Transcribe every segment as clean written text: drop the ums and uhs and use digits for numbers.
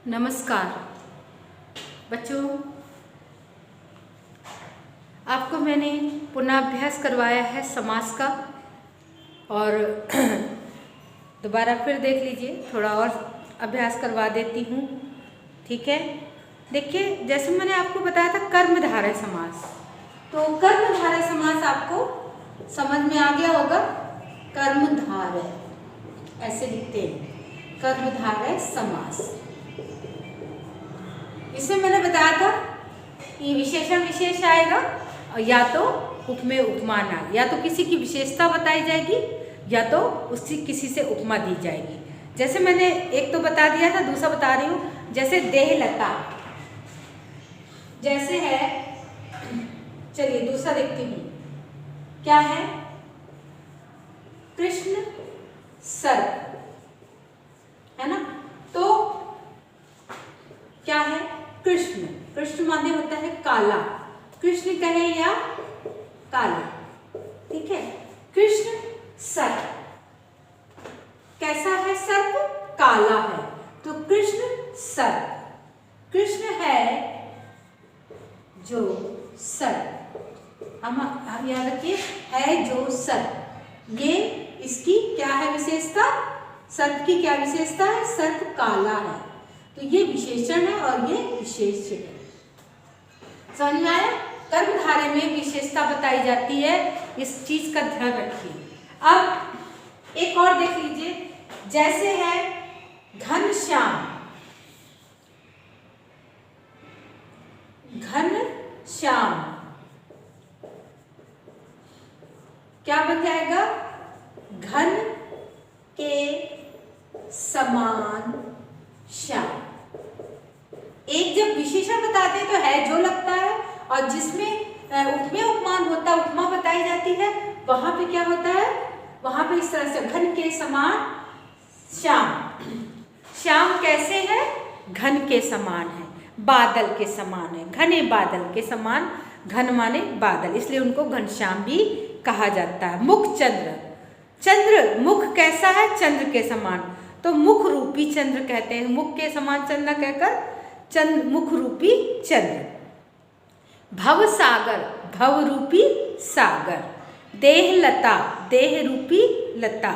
नमस्कार बच्चों, आपको मैंने पुनः अभ्यास करवाया है समास का और दोबारा फिर देख लीजिए, थोड़ा और अभ्यास करवा देती हूँ। ठीक है, देखिए जैसे मैंने आपको बताया था कर्मधारय समास, तो कर्मधारय समास आपको समझ में आ गया होगा। कर्मधारय ऐसे लिखते हैं, कर्मधारय समास। इसमें मैंने बताया था कि विशेषण विशेष आएगा और या तो उपमेय उपमान आए, या तो किसी की विशेषता बताई जाएगी या तो उसकी किसी से उपमा दी जाएगी। जैसे मैंने एक तो बता दिया था, दूसरा बता रही हूँ। जैसे देहलता जैसे है, चलिए दूसरा देखती हूँ क्या है। कृष्ण सर्प है ना, तो क्या है कृष्ण। कृष्ण माने होता है काला, कृष्ण कहे या काला। ठीक है, कृष्ण सर्प कैसा है, सर्प काला है, तो कृष्ण सर्प। कृष्ण है जो सर्प, हम याद रखिए, है जो सर्प। ये इसकी क्या है विशेषता, सर्प की क्या विशेषता है, सर्प काला है, तो ये विशेषण है और ये विशेष्य है। समझ में आया। कर्मधारय में विशेषता बताई जाती है, इस चीज का ध्यान रखिए। अब एक और देख लीजिए, जैसे है घनश्याम। घनश्याम क्या बन जाएगा, घन के समान श्याम। एक जब विशेषण बताते हैं तो है जो लगता है, और जिसमें उपमेय उपमान होता है, उपमा बताई जाती है, वहां पे क्या होता है, वहां पे इस तरह से घन के समान श्याम। श्याम कैसे है, घन के समान है, बादल के समान है, घने बादल के समान। घन माने बादल, इसलिए उनको घनश्याम भी कहा जाता है। मुख चंद्र, चंद्र मुख कैसा है, चंद्र के समान, तो मुख रूपी चंद्र कहते हैं। मुख के समान चंद्र कहकर चंद्र, मुख रूपी चंद्र। भव सागर, भव रूपी सागर। देहलता, देह रूपी लता।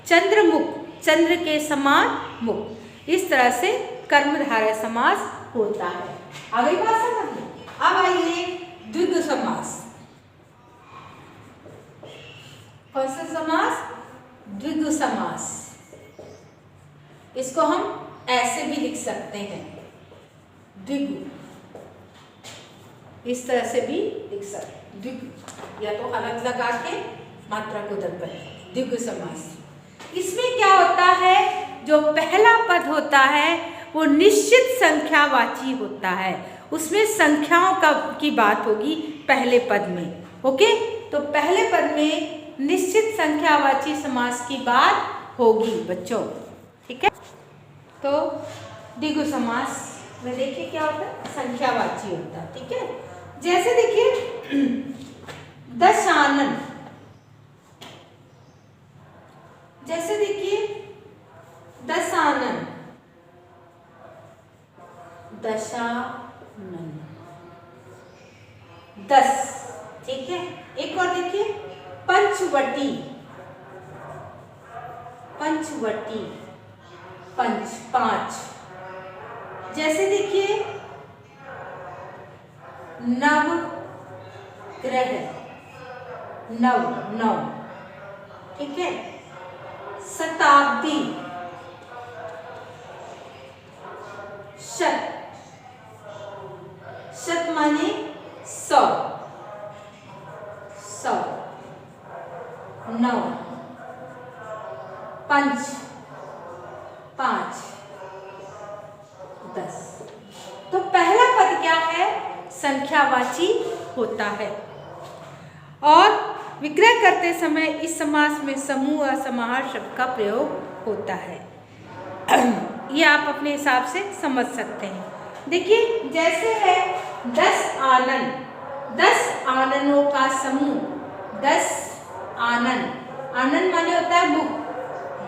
चंद्रमुख, चंद्र के समान मुख। इस तरह से कर्मधारय समास होता है। आगे बात समझ में। अब आइए द्विगु समास। कौन सा समास, द्विगु समास। इसको हम ऐसे भी लिख सकते हैं, द्विगु, इस तरह से भी लिख सकते हैं, द्विगु, या तो अलग लगा के मात्रा को दर्पण, द्विगु समास। इसमें क्या होता है, जो पहला पद होता है वो निश्चित संख्यावाची होता है, उसमें संख्याओं की बात होगी पहले पद में। ओके, तो पहले पद में निश्चित संख्यावाची समास की बात होगी बच्चों। ठीक है, तो द्विगु समास में देखिए क्या होता है, संख्यावाची होता है। ठीक है, जैसे देखिए दशानन, जैसे देखिए दशानन, दशानन 10। ठीक है, एक और देखिए पंचवटी, पंचवटी पंच 5। जैसे देखिए नव ग्रह, नव 9। ठीक है, शताब्दी, शत, शत माने 100, 100 9। पंच 5 10। तो पहला पद क्या है, संख्यावाची होता है। और विग्रह करते समय इस समास में समूह और समाहार शब्द का प्रयोग होता है। ये आप अपने हिसाब से समझ सकते हैं। देखिए जैसे है 10 आनन, 10 आननों का समूह, 10 आनन, आनन माने होता है मुख,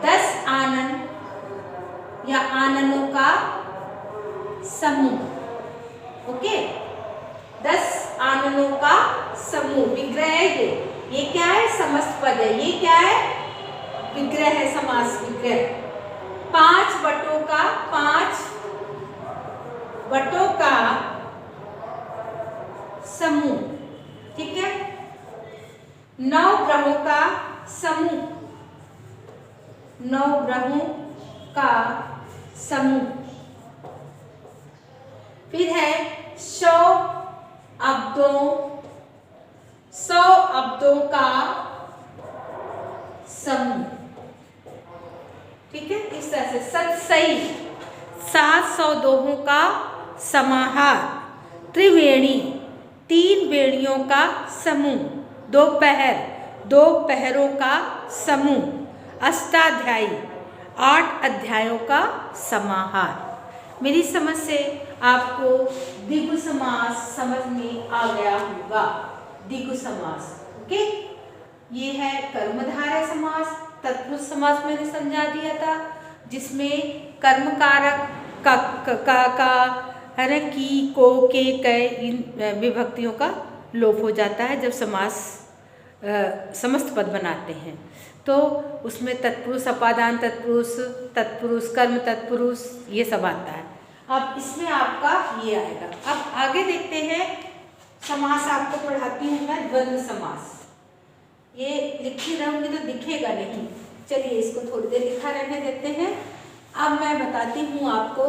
10 आनन या आननों का समूह। ओके, 10 आननों का समूह विग्रह है ये क्या है? समस्त पद है। ये क्या है? विग्रह है, समास विग्रह। 5 वटों का समूह, ठीक है। 9 ग्रहों का समूह, 9 ग्रहों का समूह। फिर है 100 अब्दों का समूह, ठीक है। इस तरह से सतसई 700 दोहों का समाहार। त्रिवेणी 3 वेणियों का समूह। 2 पहरों का समूह। अष्टाध्यायी 8 अध्यायों का समाहार। मेरी समझ से आपको द्विगु समास समझ में आ गया होगा। द्विगु समास, ओके। ये है कर्मधारय समास। तत्पुरुष समास मैंने समझा दिया था, जिसमें कर्म कारक का है ना, की, को, के, कै, इन विभक्तियों का लोप हो जाता है जब समास समस्त पद बनाते हैं। तो उसमें तत्पुरुष, अपादान तत्पुरुष, तत्पुरुष, कर्म तत्पुरुष, ये सब आता है। अब इसमें आपका ये आएगा। अब आगे देखते हैं, समास आपको पढ़ाती हूँ मैं, द्वंद्व समास। ये लिखी रहूंगी तो दिखेगा नहीं, चलिए इसको थोड़ी देर लिखा रहने देते हैं। अब मैं बताती हूँ आपको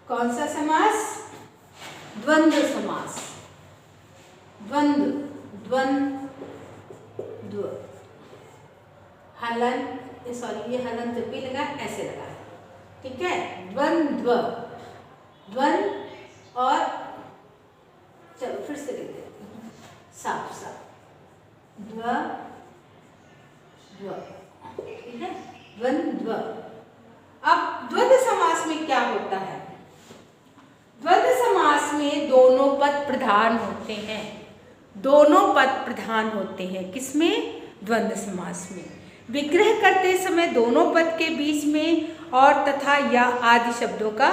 कौन सा समास? द्वंद्व समास। द्वंद्व हलन, सॉरी ये हलन जब भी लगा ऐसे लगा, ठीक है। द्वंद्व और चलो फिर से लिख देते हैं साफ, द्व, ठीक है, द्वंद्व। अब द्वंद्व समास में क्या होता है? द्वंद्व समास में दोनों पद प्रधान होते हैं। दोनों पद प्रधान होते हैं किसमें? द्वंद्व समास में। विग्रह करते समय दोनों पद के बीच में और तथा या आदि शब्दों का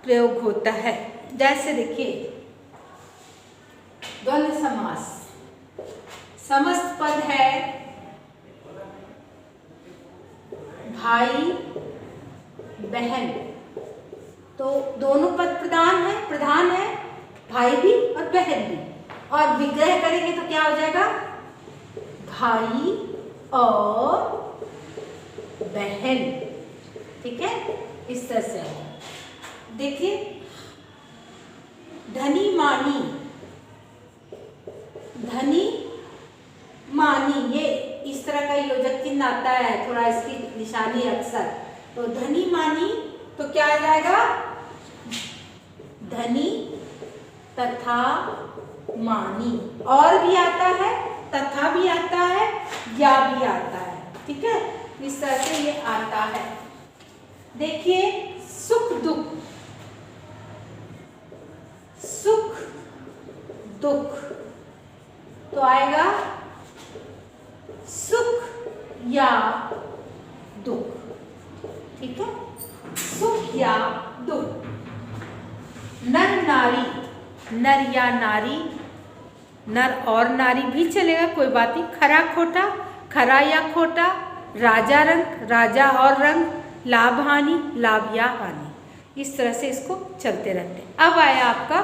प्रयोग होता है। जैसे देखिए, द्वंद्व समास, समस्त पद है भाई बहन, तो दोनों पद प्रधान है, भाई भी और बहन भी। और विग्रह करेंगे तो क्या हो जाएगा? भाई और बहन, ठीक है। इस तरह से देखिए, धनी मानी, ये इस तरह का योजक चिन्ह आता है, थोड़ा इसकी निशानी अक्सर। तो धनी मानी तो क्या आ जाएगा? धनी तथा मानी। और भी आता है, तथा भी आता है, या भी आता है, ठीक है। इस तरह से ये आता है। देखिए, सुख दुख तो आएगा सुख या दुख, ठीक है, सुख या दुख। नर या नारी, नर और नारी भी चलेगा, कोई बात नहीं। खरा खोटा, खरा या खोटा। राजा रंग, राजा और रंग। लाभ हानि, लाभ या हानि। इस तरह से इसको चलते रहते हैं। अब आया आपका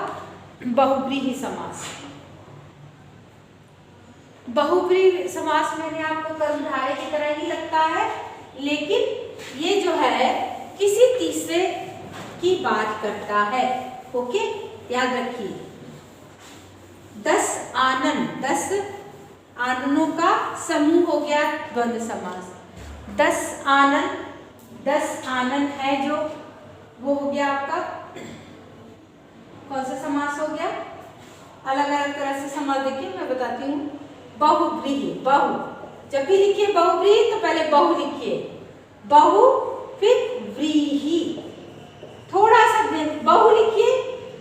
बहुव्रीहि समास। बहुव्रीहि समास मैंने आपको कर्मधारय की तरह ही लगता है, लेकिन ये जो है किसी तीसरे की बात करता है। ओके, याद रखिए। 10 आननों का समूह हो गया द्वंद्व समास। 10 आनन है जो, वो हो गया आपका कौन सा समास हो गया? अलग अलग तरह से समास देखिए, मैं बताती हूँ। बहुव्रीहि, जब भी लिखिए बहुव्रीहि तो पहले बहु लिखिए, बहु फिर व्रीहि, थोड़ा सा बहु लिखिए,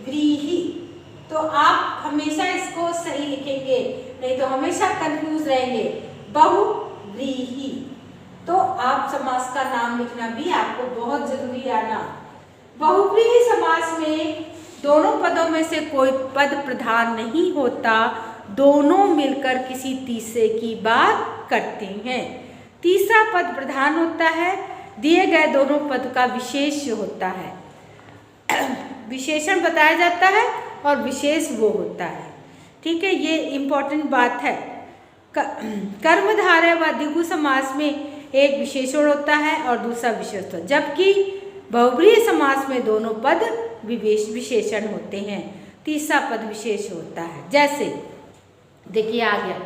व्रीहि, तो आप हमेशा इसको सही लिखेंगे, नहीं तो हमेशा कंफ्यूज रहेंगे। बहुव्रीहि, तो आप समास का नाम लिखना भी आपको बहुत जरूरी आना। बहुव्रीहि समास में दोनों पदों में से कोई पद प्रधान नहीं होता, दोनों मिलकर किसी तीसरे की बात करते हैं। तीसरा पद प्रधान होता है, दिए गए दोनों पद का विशेष होता है। विशेषण बताया जाता है और विशेष वो होता है। ठीक है, ये इम्पोर्टेंट बात है। कर्मधारय व द्विगु समास में एक विशेषण होता है और दूसरा विशेष होता है, जबकि बहुव्रीहि समास में दोनों पद विशेषण होते हैं, तीसरा पद विशेष होता है। जैसे देखिए आ गया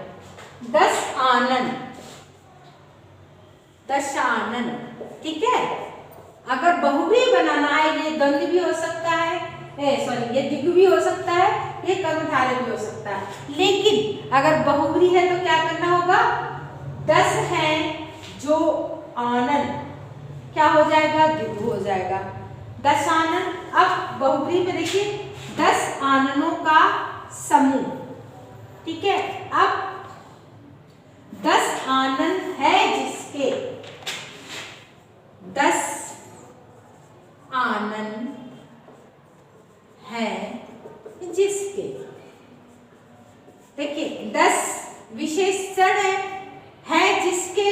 दशानन, दशानन। ठीक है, अगर बहुव्रीहि बनाना है, ये द्वंद्व भी हो सकता है, ये द्विगु भी हो सकता है, ये कर्मधारय भी हो सकता है। लेकिन अगर बहुव्रीहि है तो क्या करना होगा, 10 है जो आनन क्या हो जाएगा, द्विगु हो जाएगा, दशानन। अब बहुव्रीहि में देखिए 10 आननों का समूह। ठीक है, अब 10 आनन है जिसके, 10 आनन है जिसके, देखिए 10 विशेषण है जिसके,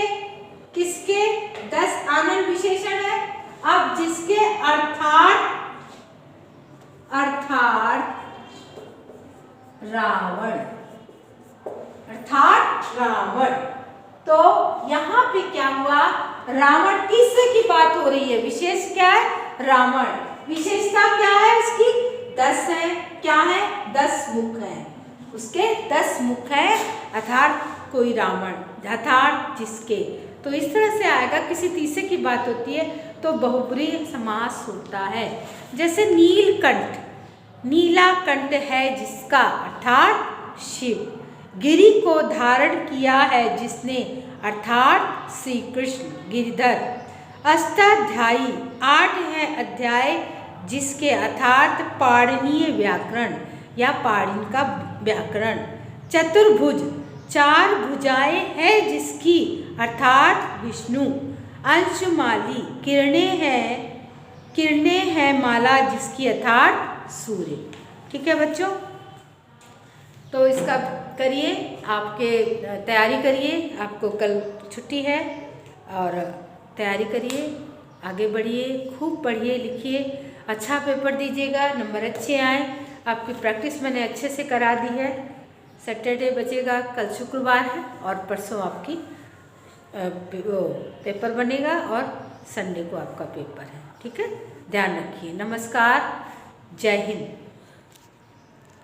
किसके, 10 आनन विशेषण है। अब जिसके अर्थात रावण, अर्थात रावण। तो यहाँ पे क्या हुआ, रावण तीसरे की बात हो रही है। विशेष क्या है, रावण। विशेषता क्या है उसकी, 10 है। क्या है, 10 मुख है, उसके 10 मुख है, अर्थात कोई रावण, अर्थात जिसके। तो इस तरह से आएगा, किसी तीसरे की बात होती है तो बहुव्रीहि समास होता है। जैसे नीलकंठ, नीला कंठ है जिसका, अर्थात शिव। गिरि को धारण किया है जिसने, अर्थात श्री कृष्ण, गिरिधर। अष्टाध्यायी, 8 है अध्याय जिसके, अर्थात पाणिनीय व्याकरण या पाणिन का व्याकरण। चतुर्भुज, 4 भुजाएं हैं जिसकी, अर्थात विष्णु। अंशुमाली, किरणें हैं माला जिसकी, अर्थात सूर्य। ठीक है बच्चों, तो इसका करिए, आपके तैयारी करिए, आपको कल छुट्टी है और तैयारी करिए, आगे बढ़िए, खूब पढ़िए लिखिए, अच्छा पेपर दीजिएगा, नंबर अच्छे आए। आपकी प्रैक्टिस मैंने अच्छे से करा दी है। सैटरडे बचेगा, कल शुक्रवार है और परसों आपकी पेपर बनेगा और संडे को आपका पेपर है। ठीक है, ध्यान रखिए। नमस्कार, जय हिंद।